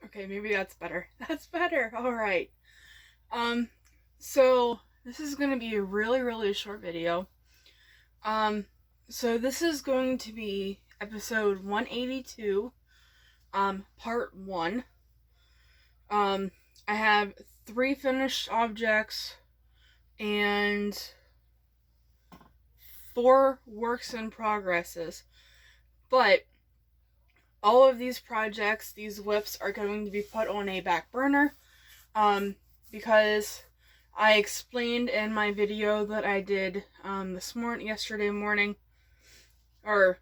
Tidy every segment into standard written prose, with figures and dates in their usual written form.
Okay, maybe that's better. That's better. All right. So this is going to be a really, really short video. Um, so this is going to be episode 182, part 1. I have 3 finished objects and 4 works in progresses. But all of these projects, these whips, are going to be put on a back burner. Because I explained in my video that I did yesterday morning, or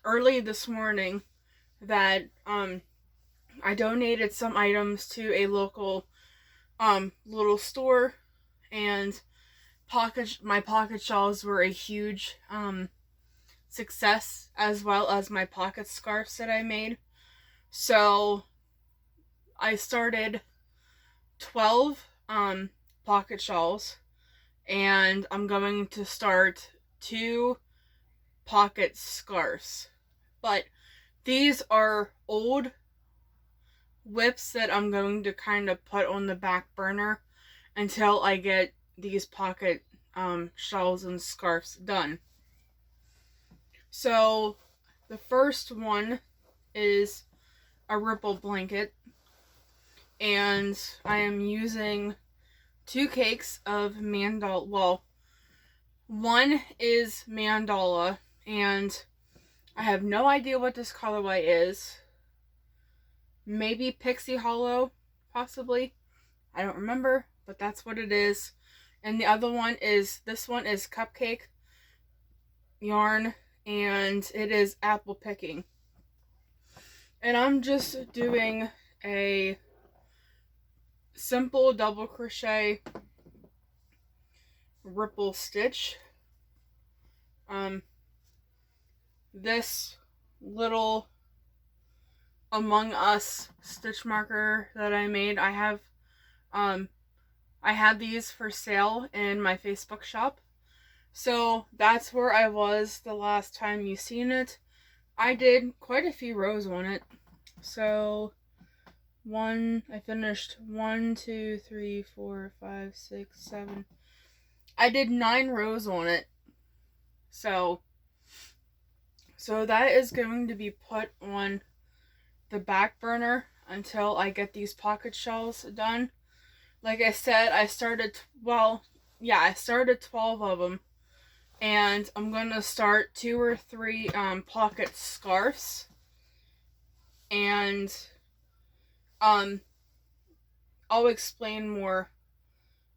early this morning, that I donated some items to a local little store, and my pocket shells were a huge success, as well as my pocket scarves that I made. So I started 12 pocket shawls, and I'm going to start 2 pocket scarves. But these are old whips that I'm going to kind of put on the back burner until I get these pocket shawls and scarves done. So the first one is a ripple blanket, and I am using 2 cakes of mandala. Well, one is mandala, and I have no idea what this colorway is. Maybe Pixie Hollow, possibly. I don't remember, but that's what it is. And the other one is, this one is Cupcake yarn, and it is apple picking. And I'm just doing a simple double crochet ripple stitch. This little Among Us stitch marker that I made, I had these for sale in my Facebook shop. So that's where I was the last time you seen it. I did quite a few rows on it. So I finished 1, 2, 3, 4, 5, 6, 7. I did 9 rows on it. So that is going to be put on the back burner until I get these pocket shells done. Like I said, I started 12 of them. And I'm going to start 2 or 3 pocket scarves. And I'll explain more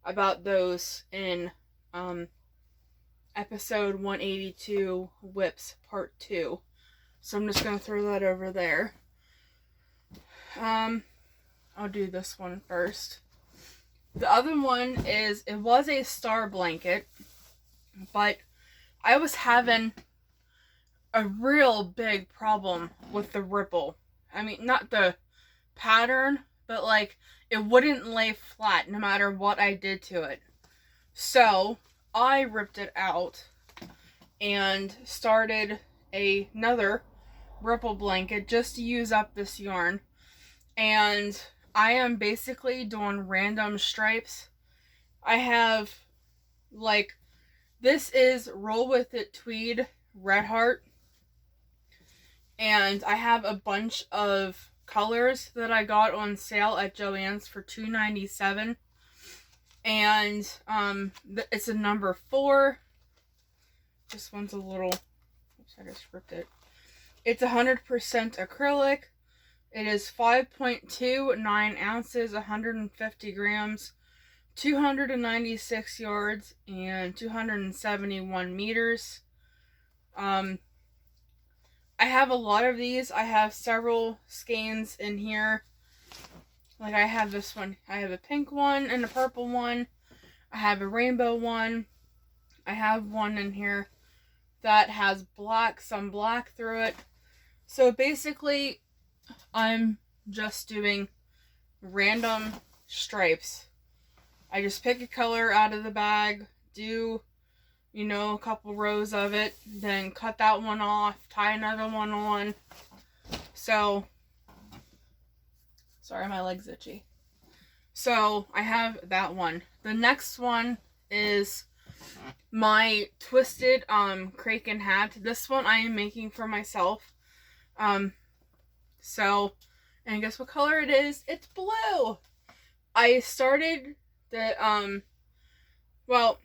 about those in episode 182, Whips Part 2. So I'm just going to throw that over there. I'll do this one first. The other one is, it was a star blanket, but I was having a real big problem with the ripple. I mean, not the pattern, but like, it wouldn't lay flat no matter what I did to it. So I ripped it out and started another ripple blanket just to use up this yarn. And I am basically doing random stripes. I have, like, this is Roll With It Tweed Red Heart. And I have a bunch of colors that I got on sale at Joann's for $2.97. And it's a number 4. This one's a little, oops, I just ripped it. It's 100% acrylic. It is 5.29 ounces, 150 grams, 296 yards, and 271 meters. I have a lot of these. I have several skeins in here. Like, I have this one. I have a pink one and a purple one. I have a rainbow one. I have one in here that has some black through it. So basically, I'm just doing random stripes. I just pick a color out of the bag, do, a couple rows of it, then cut that one off, tie another one on. So Sorry, my leg's itchy. So I have that one. The next one is my twisted kraken hat. This one I am making for myself. So, and guess what color it is? It's blue. I started the well,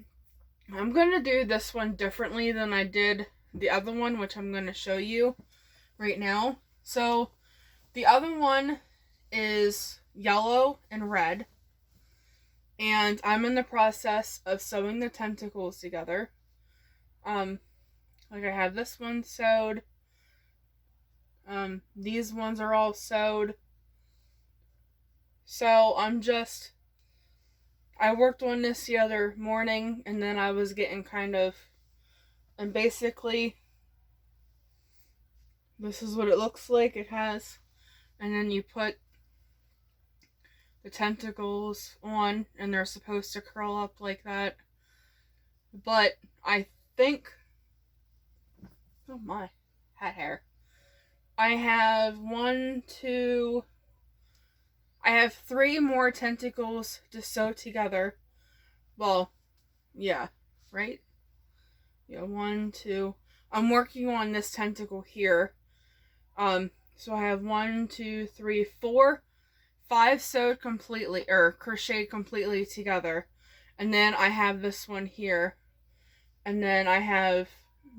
I'm gonna do this one differently than I did the other one, which I'm gonna show you right now. So the other one is yellow and red, and I'm in the process of sewing the tentacles together. Like I have this one sewed. These ones are all sewed. So I worked on this the other morning, and then I was getting and basically this is what it looks like. It has, and then you put the tentacles on, and they're supposed to curl up like that. But I think, oh my, hat hair. I have I have 3 more tentacles to sew together. Well, yeah, right? Yeah, 1, 2. I'm working on this tentacle here. So I have 1, 2, 3, 4, 5 sewed completely, or crocheted completely together. And then I have this one here. And then I have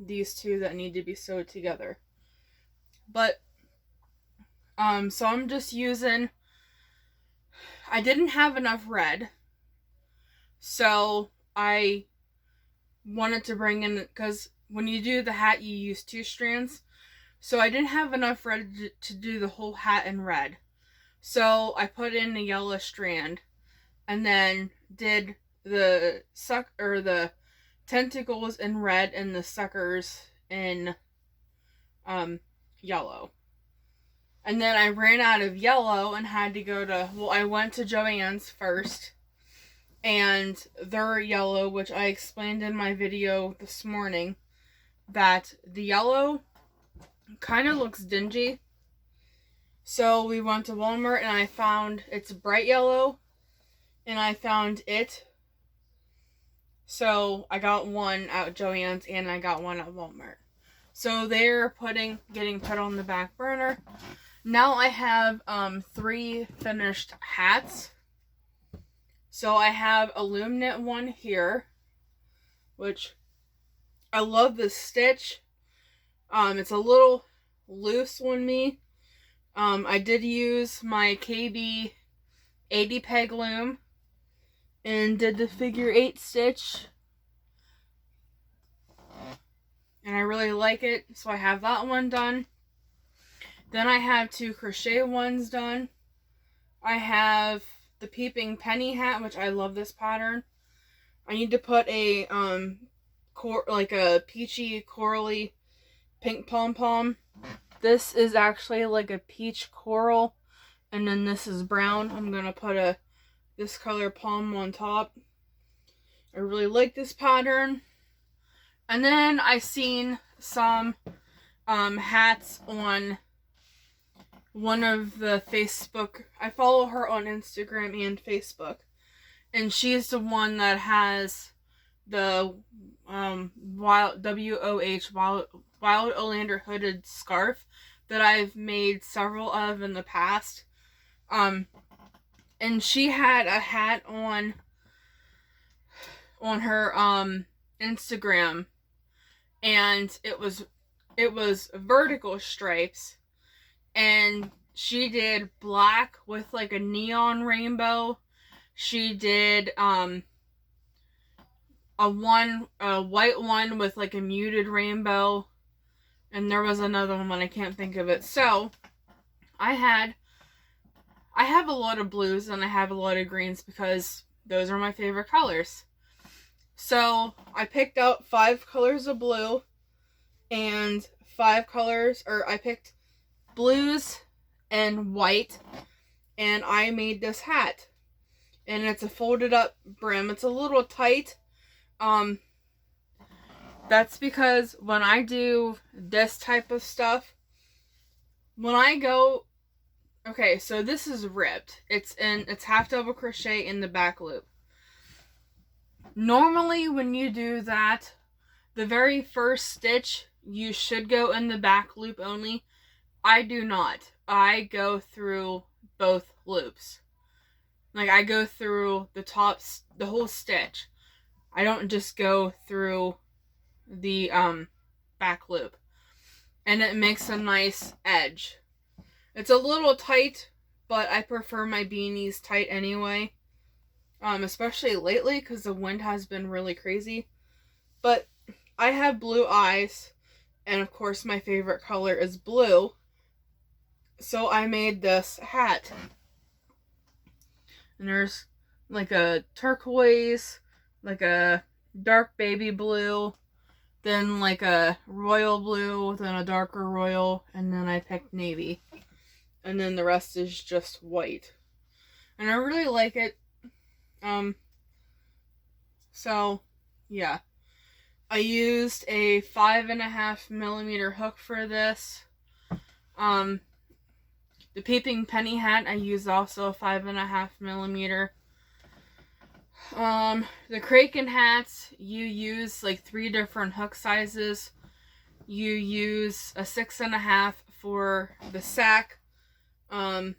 these 2 that need to be sewed together. But, so I'm just using, I didn't have enough red, so I wanted to bring in, because when you do the hat, you use 2 strands, so I didn't have enough red to do the whole hat in red, so I put in a yellow strand, and then did the tentacles in red and the suckers in, yellow. And then I ran out of yellow and had to go to, well, I went to Joann's first, and their yellow, which I explained in my video this morning, that the yellow kind of looks dingy. So we went to Walmart, and I found, it's bright yellow, and I found it. So I got one at Joann's, and I got one at Walmart. So they're getting put on the back burner. Now I have 3 finished hats. So I have a loom knit one here, which I love this stitch. It's a little loose on me. I did use my KB 80 peg loom and did the figure 8 stitch. And I really like it, so I have that one done. Then I have 2 crochet ones done. I have the peeping penny hat, which I love this pattern. I need to put a like a peachy corally pink pom-pom. This is actually like a peach coral, and then this is brown. I'm gonna put this color pom on top. I really like this pattern. And then I seen some hats on one of the Facebook, I follow her on Instagram and Facebook, and she's the one that has the wild Olander hooded scarf that I've made several of in the past. And she had a hat on her Instagram, and it was vertical stripes. And she did black with like a neon rainbow. She did a white one with like a muted rainbow. And there was another one, I can't think of it. So I have a lot of blues and I have a lot of greens because those are my favorite colors. So I picked out 5 colors of blue and 5 colors, or I picked blues and white, and I made this hat, and it's a folded up brim. It's a little tight. That's because when I do this type of stuff, when I go Okay, so this is ripped. It's half double crochet in the back loop. Normally when you do that, the very first stitch, you should go in the back loop only. I do not. I go through both loops. Like, I go through the whole stitch. I don't just go through the back loop. And it makes a nice edge. It's a little tight, but I prefer my beanies tight anyway. Especially lately because the wind has been really crazy. But I have blue eyes, and of course my favorite color is blue. So I made this hat. And there's like a turquoise, like a dark baby blue, then like a royal blue, then a darker royal, and then I picked navy. And then the rest is just white. And I really like it. So, yeah. I used a 5.5mm hook for this. The Peeping Penny hat, I used also a 5.5mm. The kraken hats, you use like 3 different hook sizes. You use a 6.5 for the sack, and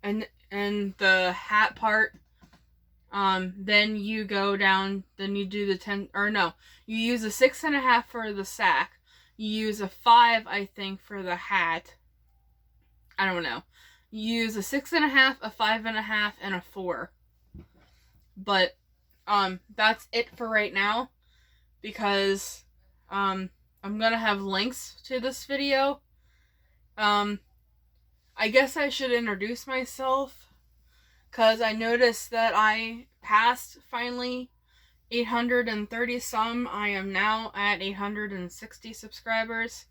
the hat part. Then you go down. Then you do the 10, or no, you use a 6.5 for the sack. You use a 5, I think, for the hat. I don't know. You use a 6.5, a 5.5, and a 4. But that's it for right now, because I'm gonna have links to this video. I guess I should introduce myself, because I noticed that I passed finally 830 some. I am now at 860 subscribers.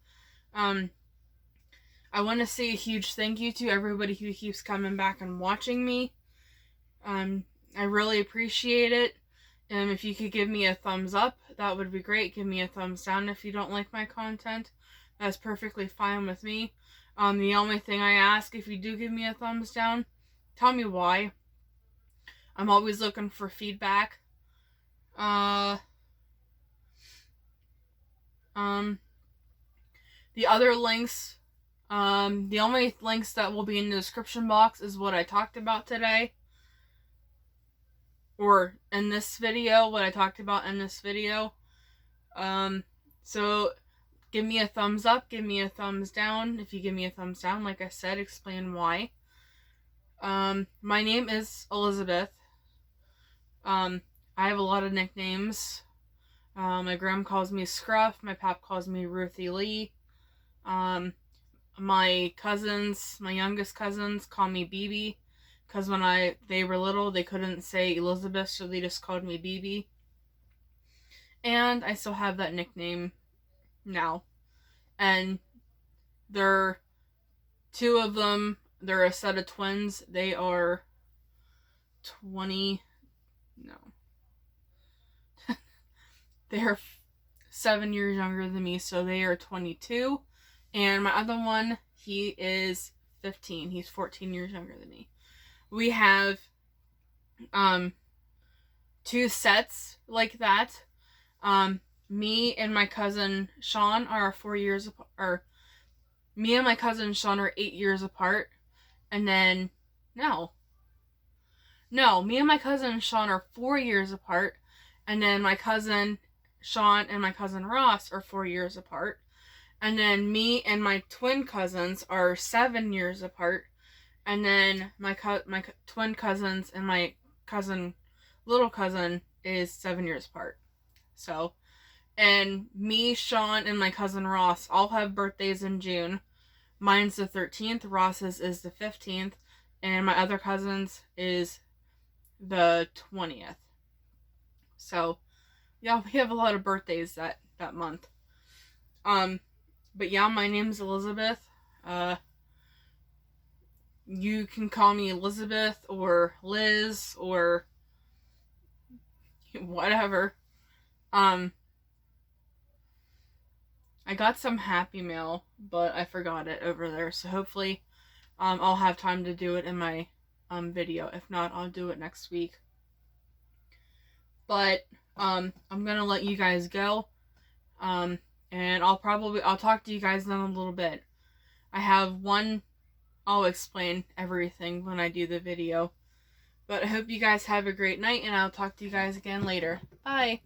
I want to say a huge thank you to everybody who keeps coming back and watching me. I really appreciate it. If you could give me a thumbs up, that would be great. Give me a thumbs down if you don't like my content. That's perfectly fine with me. The only thing I ask, if you do give me a thumbs down, tell me why. I'm always looking for feedback. The other links, the only links that will be in the description box is what I talked about today. Or in this video, what I talked about in this video. So give me a thumbs up, give me a thumbs down. If you give me a thumbs down, like I said, explain why. My name is Elizabeth. I have a lot of nicknames. My grandma calls me Scruff, my pap calls me Ruthie Lee. My cousins, my youngest cousins, call me BB. Because when they were little, they couldn't say Elizabeth, so they just called me BB. And I still have that nickname now. And they're 2 of them. They're a set of twins. They are 20. No. They are 7 years younger than me, so they are 22. And my other one, he is 15. He's 14 years younger than me. We have 2 sets like that. Me and my cousin Sean are 4 years apart. Or me and my cousin Sean are 8 years apart. And then no, me and my cousin Sean are 4 years apart. And then my cousin Sean and my cousin Ross are 4 years apart. And then me and my twin cousins are 7 years apart. And then my twin cousins and my little cousin is 7 years apart. So, and me, Sean, and my cousin Ross all have birthdays in June. Mine's the 13th, Ross's is the 15th, and my other cousin's is the 20th. So, yeah, we have a lot of birthdays that month. But yeah, my name's Elizabeth. You can call me Elizabeth or Liz or whatever. I got some Happy Mail, but I forgot it over there. So hopefully I'll have time to do it in my video. If not, I'll do it next week. But I'm gonna let you guys go. And I'll talk to you guys in a little bit. I'll explain everything when I do the video. But I hope you guys have a great night, and I'll talk to you guys again later. Bye!